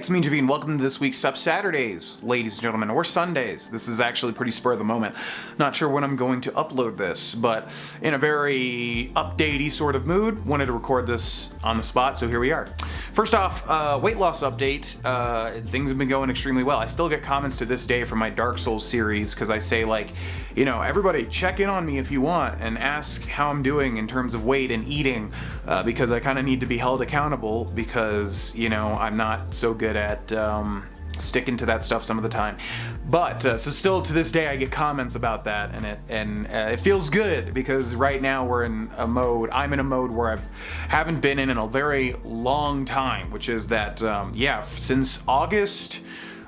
it's me, Javine. Welcome to this week's Sup Saturdays, ladies and gentlemen, or Sundays. This is actually pretty spur of the moment. Not sure when I'm going to upload this, but in a very updatey sort of mood, wanted to record this on the spot, so here we are. First off, weight loss update. Things have been going extremely well. I still get comments to this day from my Dark Souls series, because I say, like, you know, everybody check in on me if you want and ask how I'm doing in terms of weight and eating, because I kind of need to be held accountable because, you know, I'm not so good at sticking to that stuff some of the time. But so still to this day I get comments about that, and it feels good because right now I'm in a mode where I haven't been in a very long time, which is that since August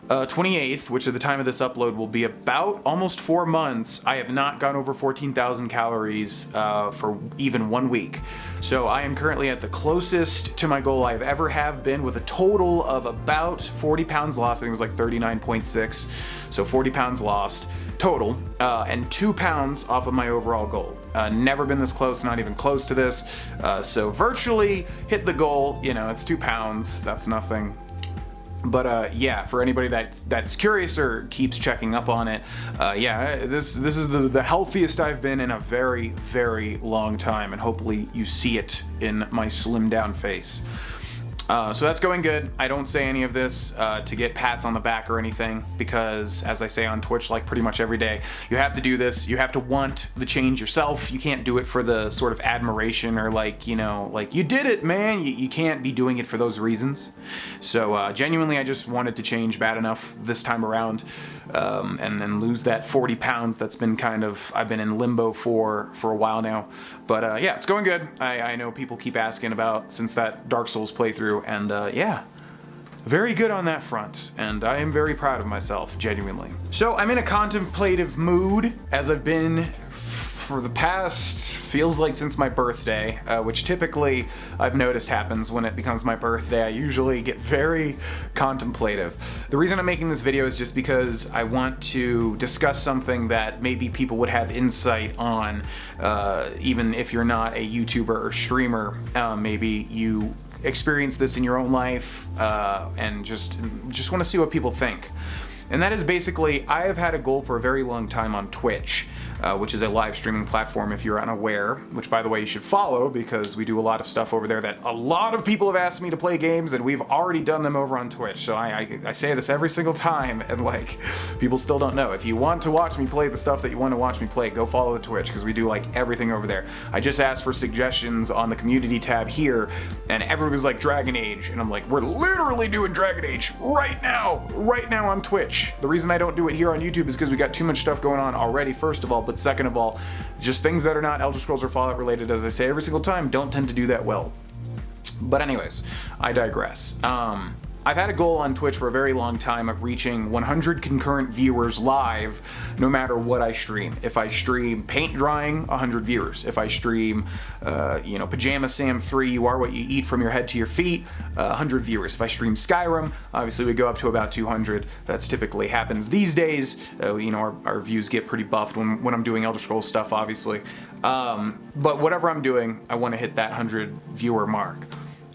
28th, which at the time of this upload will be about almost 4 months, I have not gone over 14,000 calories for even 1 week. So I am currently at the closest to my goal I've ever have been, with a total of about 40 pounds lost. I think it was like 39.6, so 40 pounds lost total, and 2 pounds off of my overall goal. Never been this close, not even close to this. So virtually hit the goal. You know, it's 2 pounds, that's nothing. But yeah, for anybody that's curious or keeps checking up on it, this is the healthiest I've been in a very, very long time, and hopefully you see it in my slimmed down face. So that's going good. I don't say any of this to get pats on the back or anything, because as I say on Twitch, like pretty much every day, you have to do this. You have to want the change yourself. You can't do it for the sort of admiration or like, you know, like, you did it, man. You can't be doing it for those reasons. So genuinely, I just wanted to change bad enough this time around, and then lose that 40 pounds that's been I've been in limbo for a while now. But yeah, it's going good. I know people keep asking about since that Dark Souls playthrough, and yeah, very good on that front, and I am very proud of myself, genuinely. So I'm in a contemplative mood, as I've been for the past, feels like since my birthday, which typically I've noticed happens when it becomes my birthday. I usually get very contemplative. The reason I'm making this video is just because I want to discuss something that maybe people would have insight on, even if you're not a YouTuber or streamer. Maybe you experience this in your own life, and just want to see what people think. And that is basically, I have had a goal for a very long time on Twitch, which is a live streaming platform, if you're unaware, which by the way you should follow, because we do a lot of stuff over there that a lot of people have asked me to play games, and we've already done them over on Twitch. So I say this every single time, and like, people still don't know. If you want to watch me play the stuff that you want to watch me play, go follow the Twitch, because we do like everything over there. I just asked for suggestions on the community tab here, and everybody was like, Dragon Age, and I'm like, we're literally doing Dragon Age right now on Twitch. The reason I don't do it here on YouTube is because we got too much stuff going on already, first of all, but second of all, just things that are not Elder Scrolls or Fallout related, as I say every single time, don't tend to do that well. But anyways, I digress. I've had a goal on Twitch for a very long time of reaching 100 concurrent viewers live, no matter what I stream. If I stream paint drying, 100 viewers. If I stream, you know, Pajama Sam 3, You Are What You Eat From Your Head to Your Feet, 100 viewers. If I stream Skyrim, obviously we go up to about 200. That's typically happens these days. You know, our views get pretty buffed when I'm doing Elder Scrolls stuff, obviously. But whatever I'm doing, I want to hit that 100 viewer mark.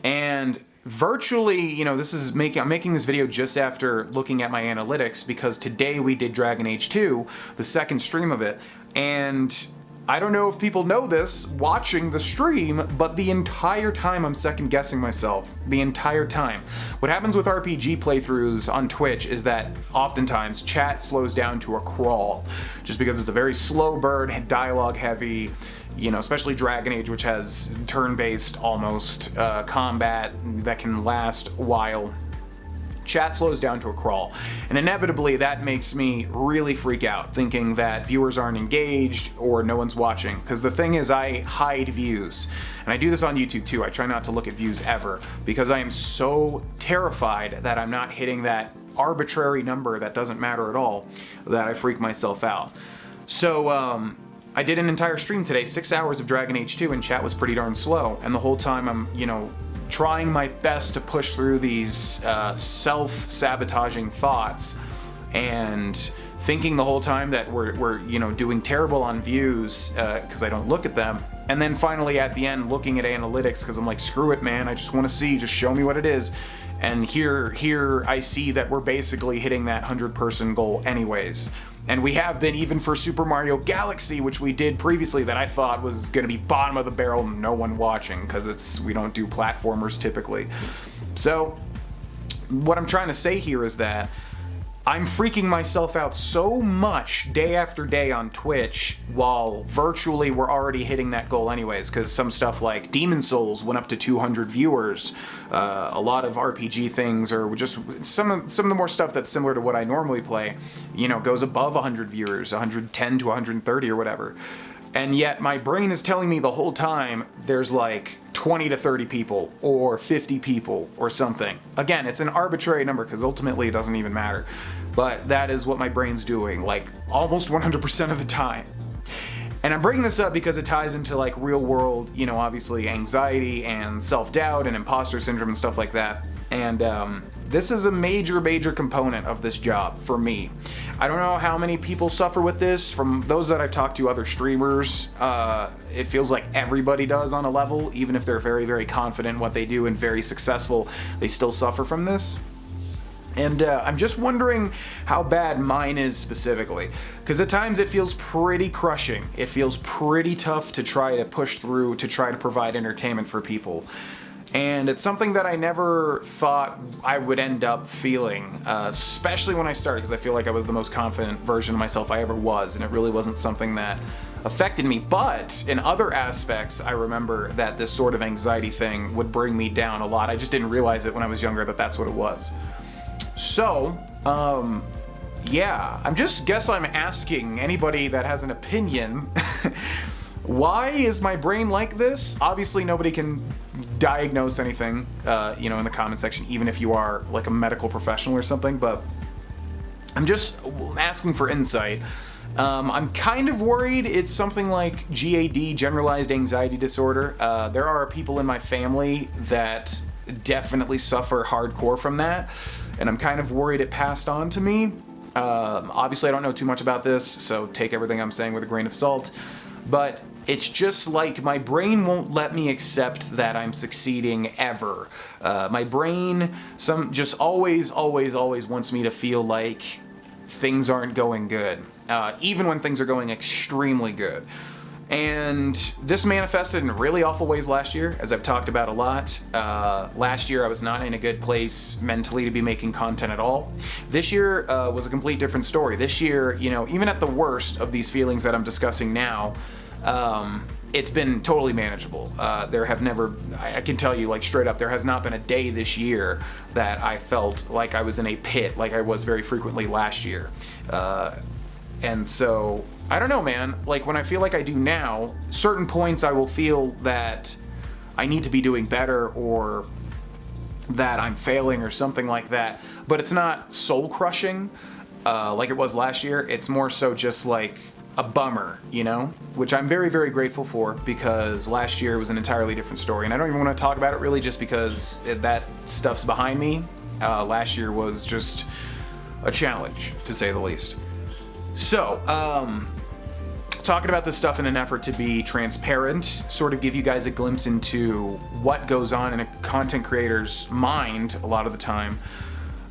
And virtually, you know, I'm making this video just after looking at my analytics, because today we did Dragon Age 2, the second stream of it, and I don't know if people know this watching the stream, but the entire time I'm second guessing myself. The entire time. What happens with RPG playthroughs on Twitch is that oftentimes chat slows down to a crawl, just because it's a very slow burn, dialogue heavy, you know, especially Dragon Age, which has turn-based almost combat that can last a while. Chat slows down to a crawl, and inevitably that makes me really freak out, thinking that viewers aren't engaged or no one's watching. Because the thing is, I hide views, and I do this on YouTube too. I try not to look at views ever, because I am so terrified that I'm not hitting that arbitrary number that doesn't matter at all, that I freak myself out. So I did an entire stream today, 6 hours of Dragon Age 2, and chat was pretty darn slow, and the whole time I'm, you know, trying my best to push through these self-sabotaging thoughts, and thinking the whole time that we're you know, doing terrible on views, because I don't look at them, And then finally at the end looking at analytics, because I'm like, screw it, man, I just want to see, just show me what it is. And here I see that we're basically hitting that 100-person goal anyways. And we have been, even for Super Mario Galaxy, which we did previously, that I thought was going to be bottom of the barrel, no one watching, because we don't do platformers typically. So what I'm trying to say here is that I'm freaking myself out so much day after day on Twitch, while virtually we're already hitting that goal anyways, because some stuff like Demon Souls went up to 200 viewers. A lot of RPG things, or just some of the more stuff that's similar to what I normally play, goes above 100 viewers, 110 to 130 or whatever. And yet my brain is telling me the whole time there's like 20 to 30 people or 50 people or something. Again, it's an arbitrary number because ultimately it doesn't even matter. But that is what my brain's doing, like almost 100% of the time. And I'm bringing this up because it ties into like real world, obviously anxiety and self-doubt and imposter syndrome and stuff like that. And this is a major component of this job for me. I don't know how many people suffer with this. From those that I've talked to, other streamers, it feels like everybody does on a level. Even if they're very confident in what they do and very successful, they still suffer from this. And I'm just wondering how bad mine is specifically, because at times it feels pretty crushing. It feels pretty tough to try to push through, to try to provide entertainment for people. And it's something that I never thought I would end up feeling, especially when I started, because I feel like I was the most confident version of myself I ever was, and it really wasn't something that affected me. But in other aspects, I remember that this sort of anxiety thing would bring me down a lot. I just didn't realize it when I was younger that that's what it was. So, yeah, I'm asking anybody that has an opinion, why is my brain like this? Obviously, nobody can diagnose anything, in the comment section, even if you are like a medical professional or something, but I'm just asking for insight. I'm kind of worried it's something like GAD, generalized anxiety disorder. There are people in my family that definitely suffer hardcore from that, and I'm kind of worried it passed on to me. Obviously, I don't know too much about this, so take everything I'm saying with a grain of salt, but it's just like my brain won't let me accept that I'm succeeding ever. My brain just always wants me to feel like things aren't going good, even when things are going extremely good. And this manifested in really awful ways last year, as I've talked about a lot. Last year I was not in a good place mentally to be making content at all. This year was a complete different story. This year, even at the worst of these feelings that I'm discussing now, it's been totally manageable. There have never, I can tell you like straight up, there has not been a day this year that I felt like I was in a pit like I was very frequently last year. And so, I don't know, man, like when I feel like I do now, certain points I will feel that I need to be doing better or that I'm failing or something like that, but it's not soul crushing like it was last year. It's more so just like a bummer, which I'm very grateful for, because last year was an entirely different story, and I don't even want to talk about it really just because that stuff's behind me. Last year was just a challenge, to say the least. So, talking about this stuff in an effort to be transparent, sort of give you guys a glimpse into what goes on in a content creator's mind a lot of the time,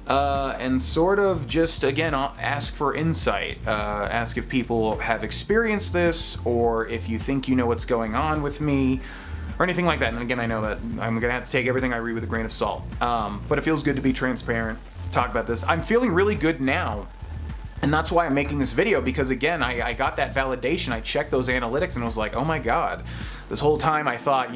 and sort of just, again, ask for insight, ask if people have experienced this, or if you think you know what's going on with me, or anything like that. And again, I know that I'm gonna have to take everything I read with a grain of salt, but it feels good to be transparent, talk about this. I'm feeling really good now. And that's why I'm making this video, because again, I got that validation. I checked those analytics and I was like, oh my God, this whole time I thought,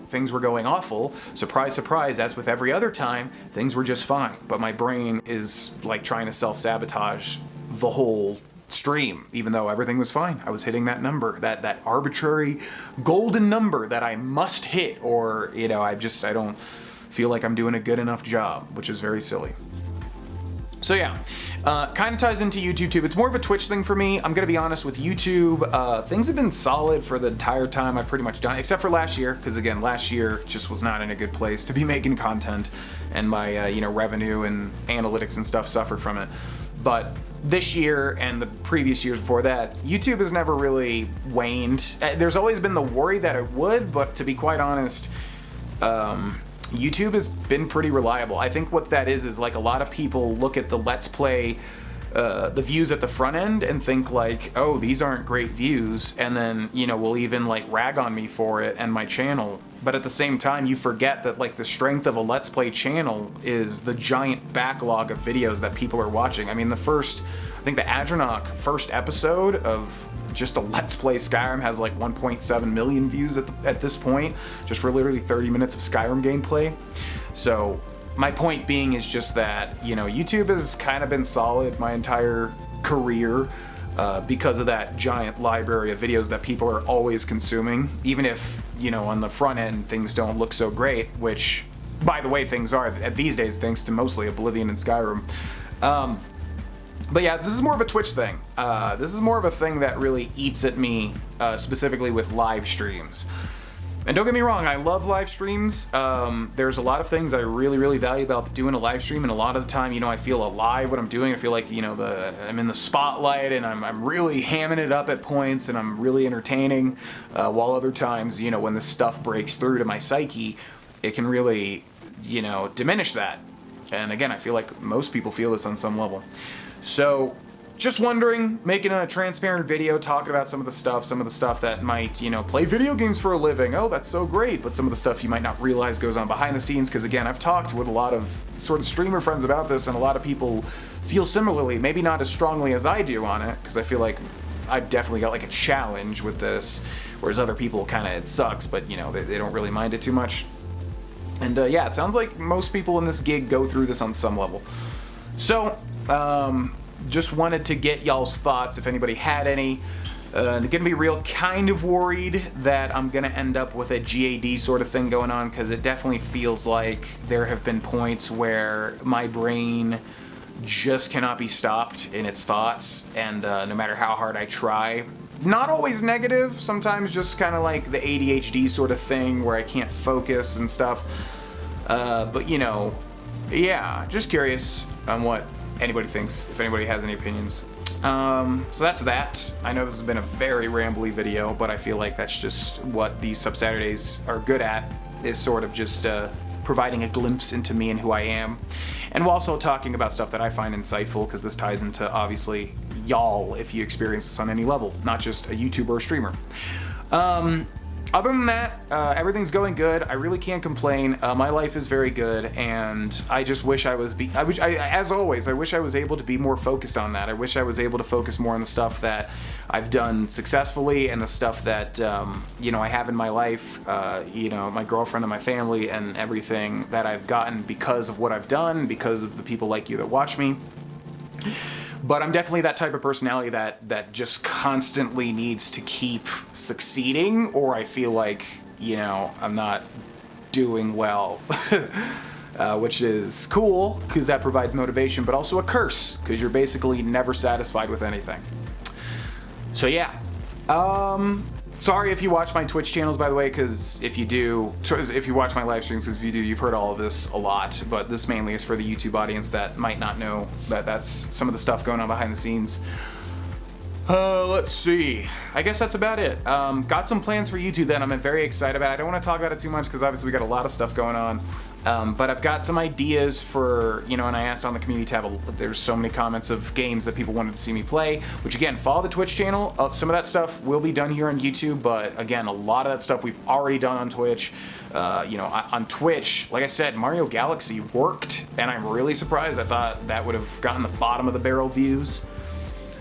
things were going awful. Surprise, surprise, as with every other time, things were just fine. But my brain is like trying to self-sabotage the whole stream, even though everything was fine. I was hitting that number, that arbitrary golden number that I must hit, or, I don't feel like I'm doing a good enough job, which is very silly. So yeah, kind of ties into YouTube too. It's more of a Twitch thing for me. I'm gonna be honest with YouTube. Things have been solid for the entire time I've pretty much done, except for last year, because again, last year just was not in a good place to be making content, and my revenue and analytics and stuff suffered from it. But this year and the previous years before that, YouTube has never really waned. There's always been the worry that it would, but to be quite honest, YouTube has been pretty reliable. I think what that is like a lot of people look at the Let's Play, the views at the front end and think like, oh, these aren't great views, and then, you know, will even like rag on me for it and my channel. But at the same time, you forget that like the strength of a Let's Play channel is the giant backlog of videos that people are watching. I mean, I think the Adrenok first episode of just a Let's Play Skyrim has like 1.7 million views at this point, just for literally 30 minutes of Skyrim gameplay. So my point being is just that, you know, YouTube has kind of been solid my entire career because of that giant library of videos that people are always consuming, even if, you know, on the front end things don't look so great, which, by the way, things are these days thanks to mostly Oblivion and Skyrim. But yeah, this is more of a Twitch thing. This is more of a thing that really eats at me, specifically with live streams. And don't get me wrong, I love live streams. There's a lot of things I really, really value about doing a live stream, and a lot of the time, you know, I feel alive when I'm doing it. I feel like, you know, I'm in the spotlight, and I'm really hamming it up at points, and I'm really entertaining. While other times, you know, when the stuff breaks through to my psyche, it can really, you know, diminish that. And again, I feel like most people feel this on some level. So, just wondering, making a transparent video talking about some of the stuff that might, you know, play video games for a living. Oh, that's so great. But some of the stuff you might not realize goes on behind the scenes, because again, I've talked with a lot of sort of streamer friends about this, and a lot of people feel similarly, maybe not as strongly as I do on it, because I feel like I've definitely got like a challenge with this, whereas other people kind of, it sucks, but you know, they don't really mind it too much. And yeah, it sounds like most people in this gig go through this on some level. So, just wanted to get y'all's thoughts if anybody had any. Gonna be real kind of worried that I'm gonna end up with a GAD sort of thing going on, because it definitely feels like there have been points where my brain just cannot be stopped in its thoughts, and no matter how hard I try, not always negative, sometimes just kind of like the ADHD sort of thing where I can't focus and stuff. But you know, yeah, just curious on what anybody thinks, if anybody has any opinions. So that's that. I know this has been a very rambly video, but I feel like that's just what these Sub Saturdays are good at, is sort of just providing a glimpse into me and who I am, and also talking about stuff that I find insightful, because this ties into, obviously, y'all, if you experience this on any level, not just a YouTuber or streamer. Other than that, everything's going good. I really can't complain. My life is very good, and I just wish I was, as always, I wish I was able to be more focused on that. I wish I was able to focus more on the stuff that I've done successfully, and the stuff that, you know, I have in my life, you know, my girlfriend and my family, and everything that I've gotten because of what I've done, because of the people like you that watch me. But I'm definitely that type of personality that just constantly needs to keep succeeding, or I feel like, you know, I'm not doing well. Which is cool, because that provides motivation, but also a curse, because you're basically never satisfied with anything. So yeah. Sorry if you watch my Twitch channels, by the way, because if you do, if you watch my live streams, because if you do, you've heard all of this a lot, but this mainly is for the YouTube audience that might not know that that's some of the stuff going on behind the scenes. Let's see. I guess that's about it. Got some plans for YouTube that I'm very excited about. I don't want to talk about it too much, because obviously we got a lot of stuff going on. But I've got some ideas for, you know, and I asked on the community tab, there's so many comments of games that people wanted to see me play, which again, follow the Twitch channel. Some of that stuff will be done here on YouTube, but again, a lot of that stuff we've already done on Twitch. You know, on Twitch, like I said, Mario Galaxy worked, and I'm really surprised. I thought that would have gotten the bottom of the barrel views.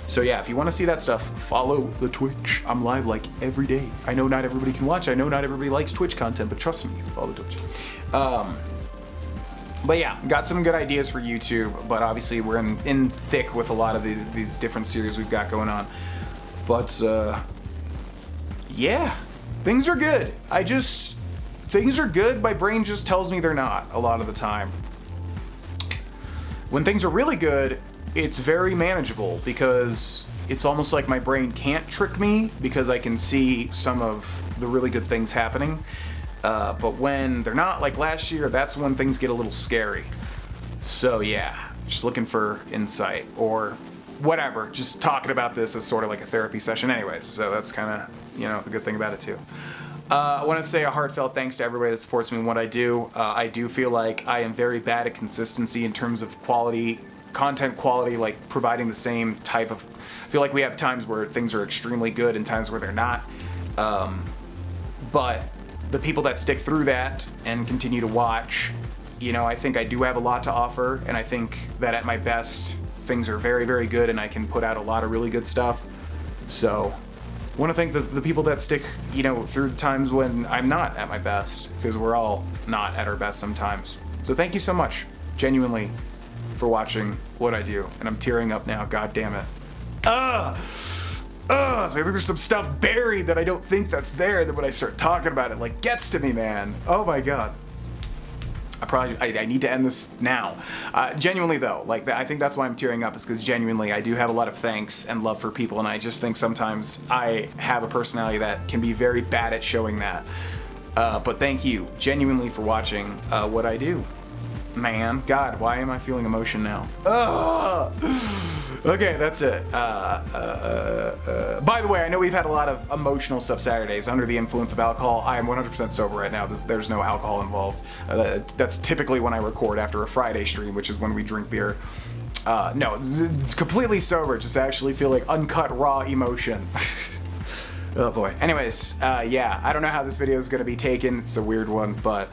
So yeah, if you want to see that stuff, follow the Twitch. I'm live like every day. I know not everybody can watch. I know not everybody likes Twitch content, but trust me, follow the Twitch. But yeah, got some good ideas for YouTube, but obviously we're in thick with a lot of these different series we've got going on. But yeah, things are good. Things are good. My brain just tells me they're not a lot of the time. When things are really good, it's very manageable, because it's almost like my brain can't trick me, because I can see some of the really good things happening. But when they're not, like last year, that's when things get a little scary. So yeah, just looking for insight, or whatever, just talking about this is sort of like a therapy session anyways, so that's kind of, you know, the good thing about it too. I want to say a heartfelt thanks to everybody that supports me in what I do. I do feel like I am very bad at consistency in terms of quality, content quality, like providing the same type of... I feel like we have times where things are extremely good and times where they're not. But the people that stick through that and continue to watch, you know, I think I do have a lot to offer, and I think that at my best, things are very, very good, and I can put out a lot of really good stuff. So, I want to thank the people that stick, you know, through the times when I'm not at my best, because we're all not at our best sometimes. So thank you so much, genuinely, for watching what I do. And I'm tearing up now, god damn it. So I think there's some stuff buried that I don't think that's there, that when I start talking about it, like, gets to me, man. Oh my god. I need to end this now. Genuinely though, like, I think that's why I'm tearing up, is because genuinely I do have a lot of thanks and love for people, and I just think sometimes I have a personality that can be very bad at showing that. But thank you genuinely for watching what I do. Man, God, why am I feeling emotion now? Okay, that's it. By the way, I know we've had a lot of emotional Sub-Saturdays under the influence of alcohol. I am 100% sober right now. There's no alcohol involved. That's typically when I record after a Friday stream, which is when we drink beer. No, it's completely sober. Just actually feel like uncut, raw emotion. Oh boy. Anyways, yeah, I don't know how this video is going to be taken. It's a weird one, but...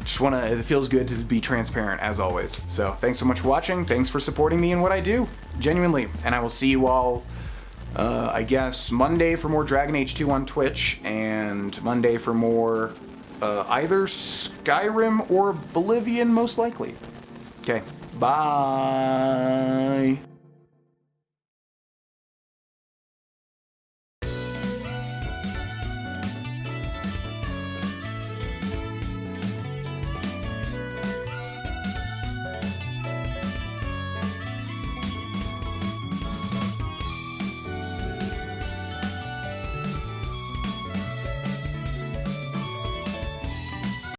it feels good to be transparent as always. So thanks so much for watching. Thanks for supporting me in what I do, genuinely. And I will see you all, I guess, Monday for more Dragon Age 2 on Twitch, and Monday for more either Skyrim or Oblivion, most likely. Okay, bye.